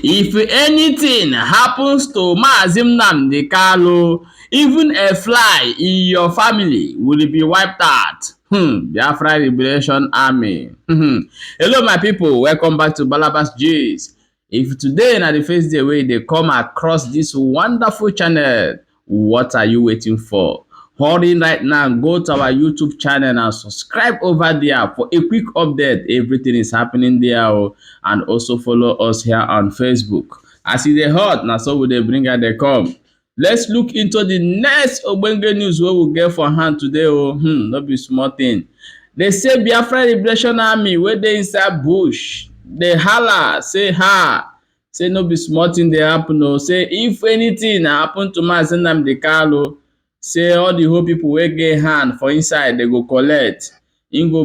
If anything happens to MAZI NNAMDI KANU, even a fly in your family will be wiped out. Biafra Liberation Army. Hello my people, welcome back to Balabas Gist. If today na the first day wey they come across this wonderful channel, what are you waiting for? Hurry right now, go to our YouTube channel and subscribe over there for a quick update. Everything is happening there, and also follow us here on Facebook. As it is hot, now so will they bring out they come. Let's look into the next ogbonge news wey we get for hand today. No be small thing. They say Biafra Liberation Army wey dey inside bush. They holla, say ha. Say no be small thing dey happen. Say if anything happen to MAZI NNAMDI KANU, say all the whole people wey get hand for inside they go collect. They go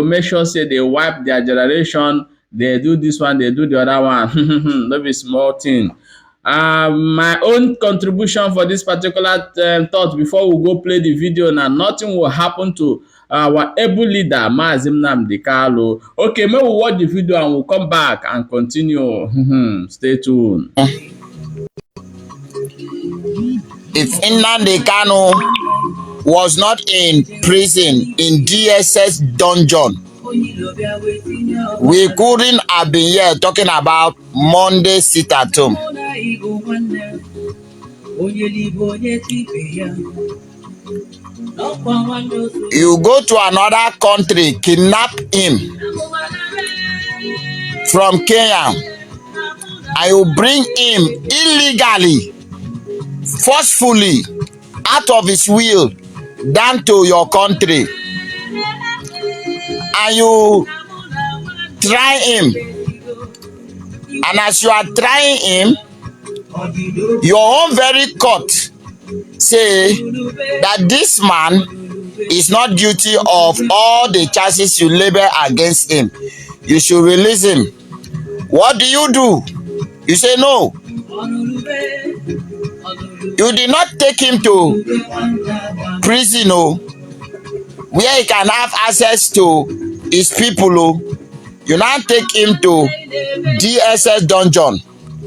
make sure say they wipe their generation. They do this one, they do the other one. No be small thing. My own contribution for this particular thought before we go play the video now, nothing will happen to our able leader MAZI NNAMDI KANU. Okay, may we watch the video and we'll come back and continue. Stay tuned. If NNAMDI KANU was not in prison, in DSS dungeon, we couldn't have been here talking about Monday sit at home. You go to another country, kidnap him from Kenya, and you bring him illegally, forcefully, out of his will, down to your country, and you try him. And as you are trying him, your own very court say that this man is not guilty of all the charges you label against him. You should release him. What do? You say no. You did not take him to prison, where he can have access to his people. You now take him to DSS dungeon.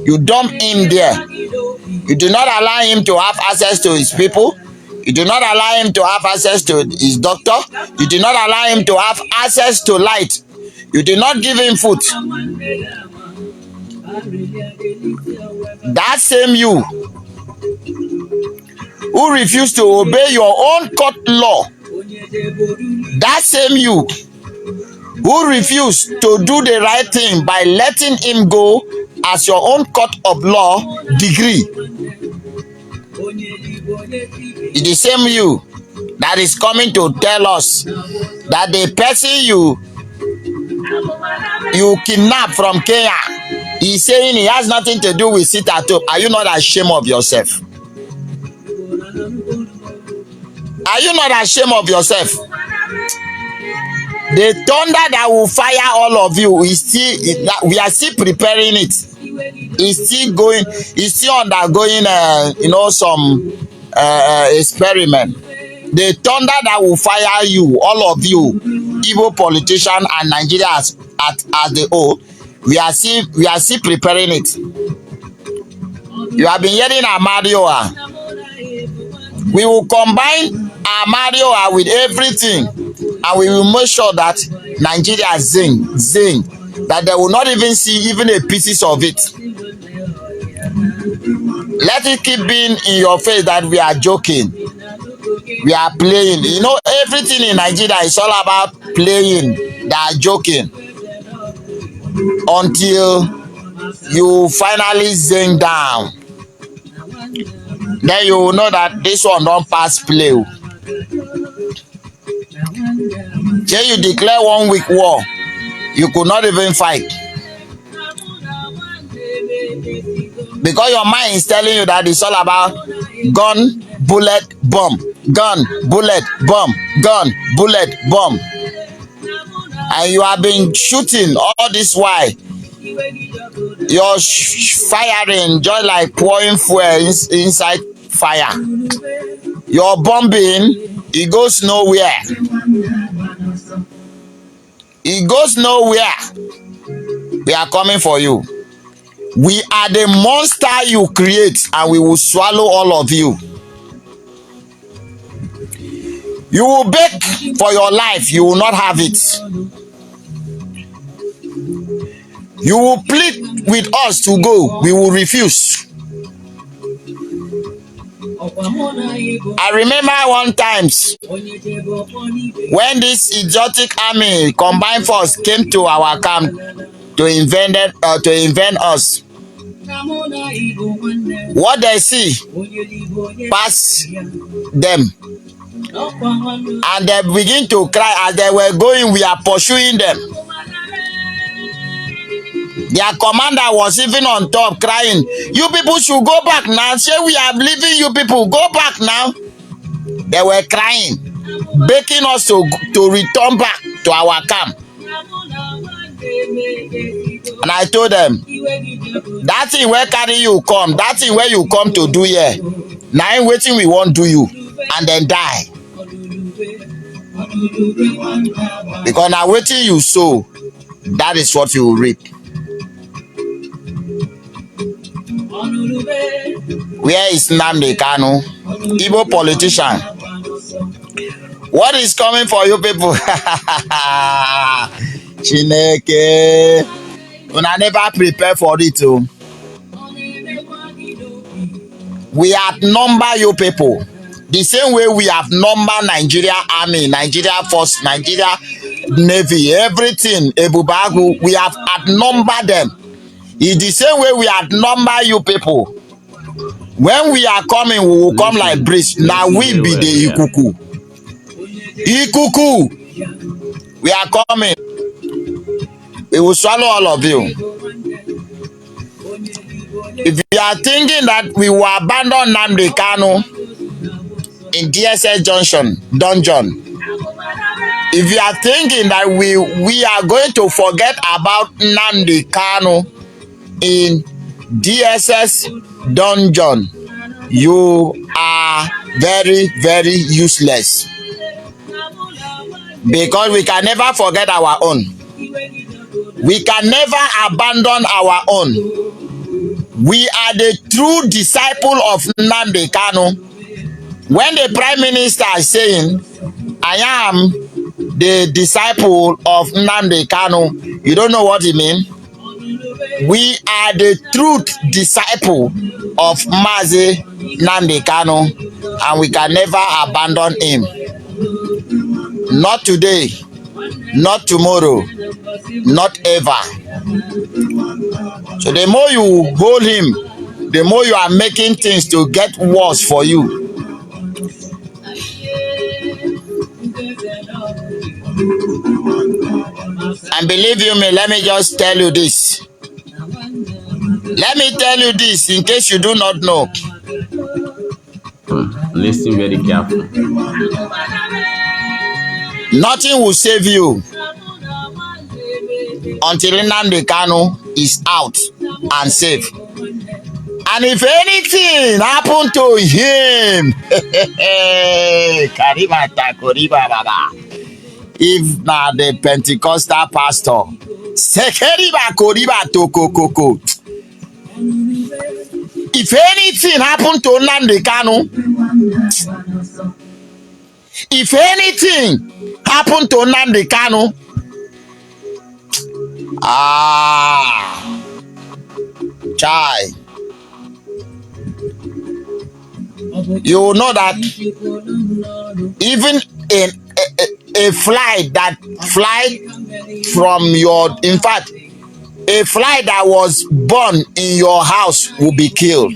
You dump him there. You do not allow him to have access to his people. You do not allow him to have access to his doctor. You do not allow him to have access to light. You do not give him food. That same you who refuse to obey your own court law, that same you who refuse to do the right thing by letting him go as your own court of law degree, it's the same you that is coming to tell us that the person you kidnap from Kenya is saying he has nothing to do with sit at home. Are you not ashamed of yourself? Are you not ashamed of yourself? The thunder that will fire all of you is still, we are still preparing it. It's still going, it's still undergoing some experiment. The thunder that will fire you, all of you, evil politicians and Nigeria as the whole, we are still preparing it. You have been hearing Amadioha. We will combine Amadioha with everything, and we will make sure that Nigeria zing, that they will not even see even a pieces of it. Let it keep being in your face that we are joking. We are playing. You know, everything in Nigeria is all about playing. They are joking. Until you finally zing down. Then you will know that this one don't pass play. Then you declare 1 week war. You could not even fight. Because your mind is telling you that it's all about gun, bullet, bomb. Gun, bullet, bomb. Gun, bullet, bomb. And you have been shooting all this while. You're firing just like pouring fuel inside fire. You're bombing, it goes nowhere. It goes nowhere. We are coming for you. We are the monster you create, and we will swallow all of you. You will beg for your life, you will not have it. You will plead with us to go, we will refuse. I remember one times when this idiotic army combined force came to our camp to invent us. What they see pass them, and they begin to cry as they were going. We are pursuing them. Their commander was even on top crying, "You people should go back now. Say we are leaving you people. Go back now." They were crying, begging us to return back to our camp. And I told them, that thing where carry you come, that thing where you come to do here, now I'm waiting we won't do you and then die. Because now waiting you sow, that is what you will reap. Where is NNAMDI KANU? Igbo politician. What is coming for you people? Chineke. Una never prepare for it too. We outnumber you people. The same way we have numbered Nigeria Army, Nigeria Force, Nigeria Navy, everything, Ebubagu, we have outnumbered them. It's the same way we outnumber you people. When we are coming, we will come like breeze. Now we be the Ikuku. Ikuku. We are coming. We will swallow all of you. If you are thinking that we will abandon NNAMDI KANU in DSS dungeon, if you are thinking that we are going to forget about NNAMDI KANU in DSS dungeon, you are very, very useless. Because we can never forget our own. We can never abandon our own. We are the true disciple of NNAMDI KANU. When the Prime Minister is saying, "I am the disciple of NNAMDI KANU," you don't know what he means. We are the truth disciple of MAZI NNAMDI KANU, and we can never abandon him. Not today, not tomorrow, not ever. So the more you hold him, the more you are making things to get worse for you. And believe you me, let me just tell you this. Let me tell you this in case you do not know. Listen very carefully. Nothing will save you until NNAMDI KANU is out and safe. And if anything happened to him, if not the Pentecostal pastor, if anything happened to NNAMDI KANU, if anything happened to NNAMDI KANU, chai, you will know that even a fly that fly from your, in fact, a fly that was born in your house will be killed.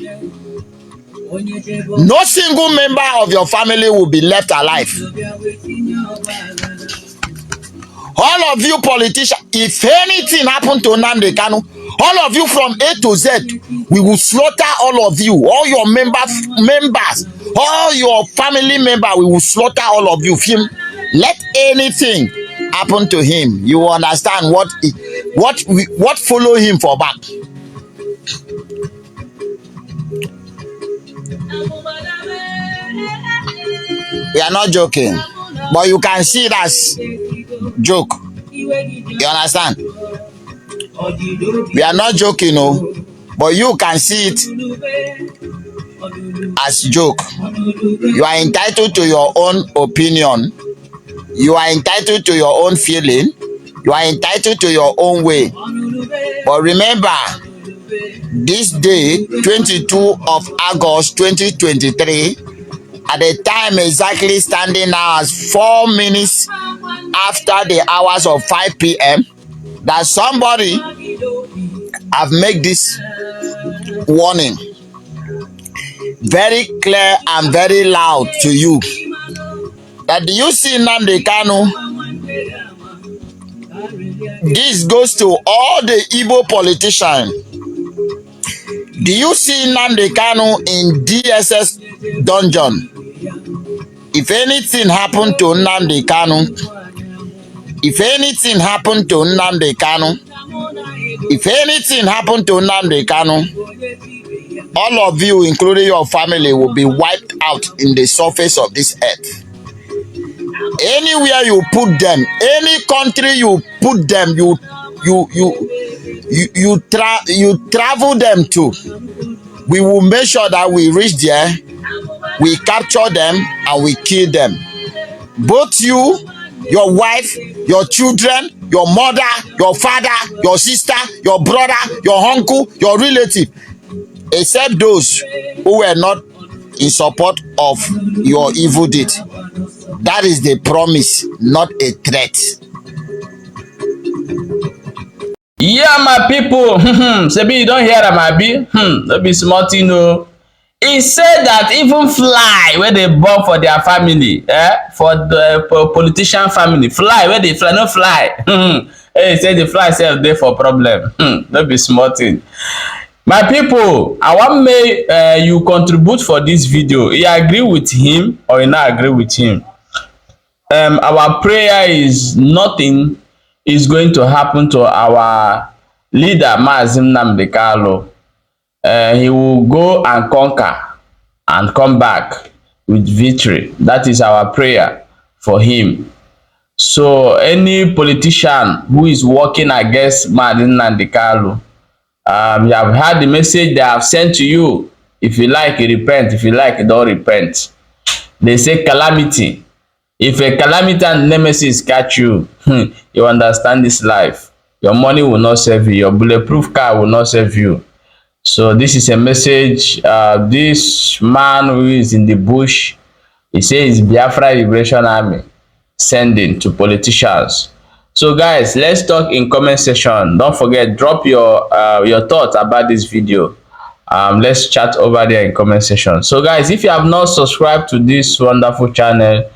No single member of your family will be left alive. All of you politicians, if anything happened to NNAMDI KANU, all of you from A to Z, we will slaughter all of you. All your members, all your family members, we will slaughter all of you. Let anything happen to him, you will understand what follow him for back. We are not joking, but you can see it as joke. You understand? We are not joking, no, but you can see it as joke. You are entitled to your own opinion. You are entitled to your own feeling. You are entitled to your own way. But remember, this day, 22 of August 2023, at the time exactly standing now as 4 minutes after the hours of 5 p.m., that somebody have made this warning very clear and very loud to you. That do you see NNAMDI KANU? This goes to all the Igbo politicians. Do you see NNAMDI KANU in DSS dungeon? If anything happened to NNAMDI KANU, if anything happened to NNAMDI KANU, if anything happened to NNAMDI KANU, all of you, including your family, will be wiped out in the surface of this earth. Anywhere you put them, any country you put them, you travel them to, we will make sure that we reach there, we capture them, and we kill them. Both you, your wife, your children, your mother, your father, your sister, your brother, your uncle, your relative, except those who were not in support of your evil deed. That is the promise, not a threat. Yeah, my people. Sebi, you don't hear am, abi? No be small thing, no. He said that even fly where they born for their family, for the politician family, fly where they fly, no fly. He said the fly self dey for problem. No be small thing. My people, I want make you contribute for this video. You agree with him or you not agree with him? Our prayer is nothing is going to happen to our leader MAZI NNAMDI KANU. He will go and conquer and come back with victory. That is our prayer for him. So any politician who is working against MAZI NNAMDI KANU, you have heard the message they have sent to you. If you like, you repent. If you like, you don't repent. They say calamity. If a calamity and nemesis catch you, you understand this life. Your money will not save you. Your bulletproof car will not save you. So this is a message. This man who is in the bush, he says Biafra Liberation Army sending to politicians. So guys, let's talk in comment section. Don't forget, drop your thoughts about this video. Let's chat over there in comment section. So guys, if you have not subscribed to this wonderful channel,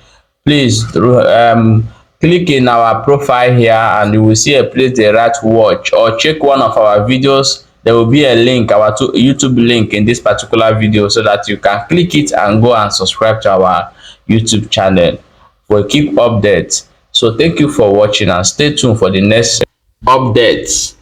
please click in our profile here and you will see a place they write watch, or check one of our videos. There will be a link, our YouTube link in this particular video, so that you can click it and go and subscribe to our YouTube channel for keep updates. So thank you for watching and stay tuned for the next updates.